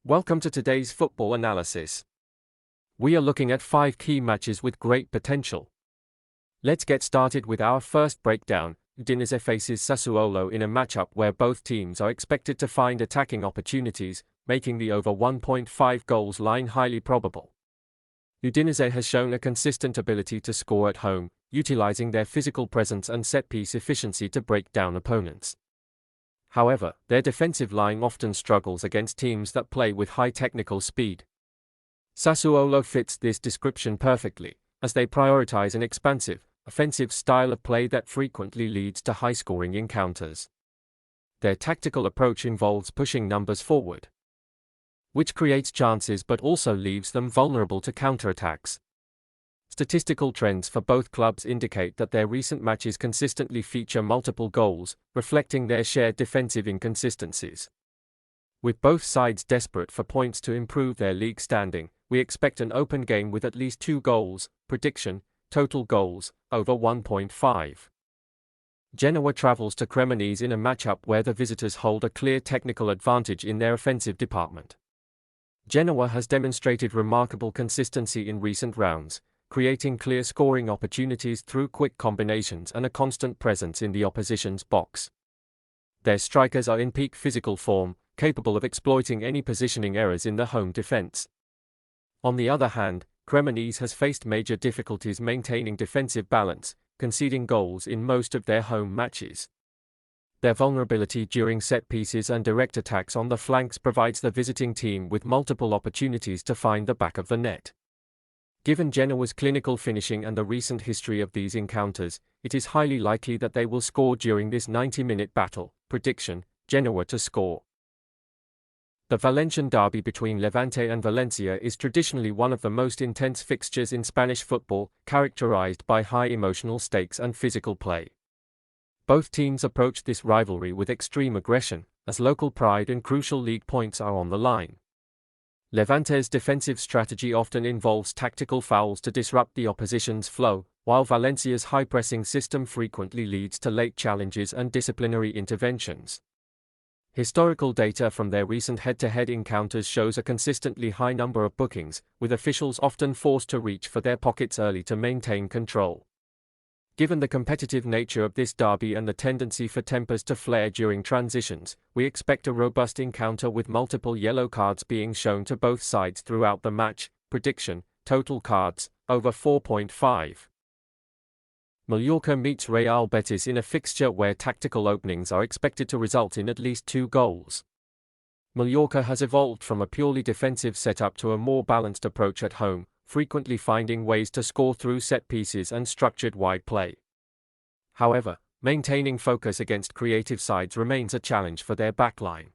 Welcome to today's football analysis. We are looking at 5 key matches with great potential. Let's get started with our first breakdown. Udinese faces Sassuolo in a matchup where both teams are expected to find attacking opportunities, making the over 1.5 goals line highly probable. Udinese has shown a consistent ability to score at home, utilizing their physical presence and set-piece efficiency to break down opponents. However, their defensive line often struggles against teams that play with high technical speed. Sassuolo fits this description perfectly, as they prioritize an expansive, offensive style of play that frequently leads to high-scoring encounters. Their tactical approach involves pushing numbers forward, which creates chances but also leaves them vulnerable to counterattacks. Statistical trends for both clubs indicate that their recent matches consistently feature multiple goals, reflecting their shared defensive inconsistencies. With both sides desperate for points to improve their league standing, we expect an open game with at least 2 goals. Prediction: total goals, over 1.5. Genoa travels to Cremonese in a matchup where the visitors hold a clear technical advantage in their offensive department. Genoa has demonstrated remarkable consistency in recent rounds, creating clear scoring opportunities through quick combinations and a constant presence in the opposition's box. Their strikers are in peak physical form, capable of exploiting any positioning errors in the home defense. On the other hand, Cremonese has faced major difficulties maintaining defensive balance, conceding goals in most of their home matches. Their vulnerability during set pieces and direct attacks on the flanks provides the visiting team with multiple opportunities to find the back of the net. Given Genoa's clinical finishing and the recent history of these encounters, it is highly likely that they will score during this 90-minute battle. Prediction: Genoa to score. The Valencian derby between Levante and Valencia is traditionally one of the most intense fixtures in Spanish football, characterized by high emotional stakes and physical play. Both teams approach this rivalry with extreme aggression, as local pride and crucial league points are on the line. Levante's defensive strategy often involves tactical fouls to disrupt the opposition's flow, while Valencia's high-pressing system frequently leads to late challenges and disciplinary interventions. Historical data from their recent head-to-head encounters shows a consistently high number of bookings, with officials often forced to reach for their pockets early to maintain control. Given the competitive nature of this derby and the tendency for tempers to flare during transitions, we expect a robust encounter with multiple yellow cards being shown to both sides throughout the match. Prediction: total cards, over 4.5. Mallorca meets Real Betis in a fixture where tactical openings are expected to result in at least 2 goals. Mallorca has evolved from a purely defensive setup to a more balanced approach at home, frequently finding ways to score through set pieces and structured wide play. However, maintaining focus against creative sides remains a challenge for their backline.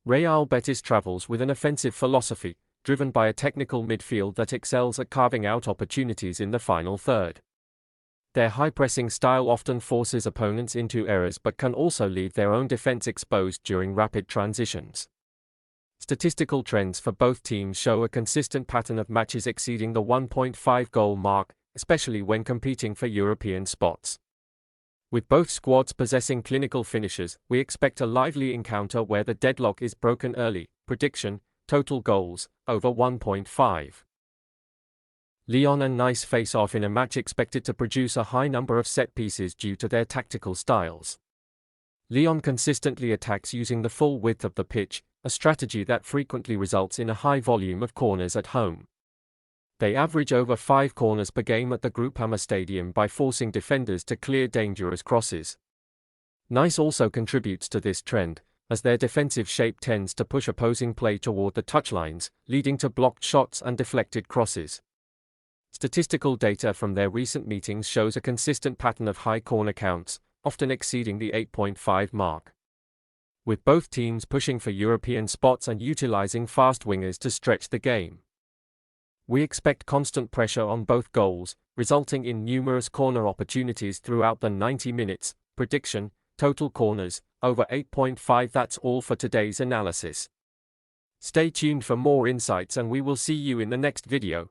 Real Betis travels with an offensive philosophy, driven by a technical midfield that excels at carving out opportunities in the final third. Their high-pressing style often forces opponents into errors but can also leave their own defense exposed during rapid transitions. Statistical trends for both teams show a consistent pattern of matches exceeding the 1.5 goal mark, especially when competing for European spots. With both squads possessing clinical finishers, we expect a lively encounter where the deadlock is broken early. Prediction: total goals, over 1.5. Lyon and Nice face off in a match expected to produce a high number of set pieces due to their tactical styles. Lyon consistently attacks using the full width of the pitch, a strategy that frequently results in a high volume of corners at home. They average over 5 corners per game at the Groupama Stadium by forcing defenders to clear dangerous crosses. Nice also contributes to this trend, as their defensive shape tends to push opposing play toward the touchlines, leading to blocked shots and deflected crosses. Statistical data from their recent meetings shows a consistent pattern of high corner counts, often exceeding the 8.5 mark. With both teams pushing for European spots and utilizing fast wingers to stretch the game, we expect constant pressure on both goals, resulting in numerous corner opportunities throughout the 90 minutes. Prediction: total corners, over 8.5. That's all for today's analysis. Stay tuned for more insights and we will see you in the next video.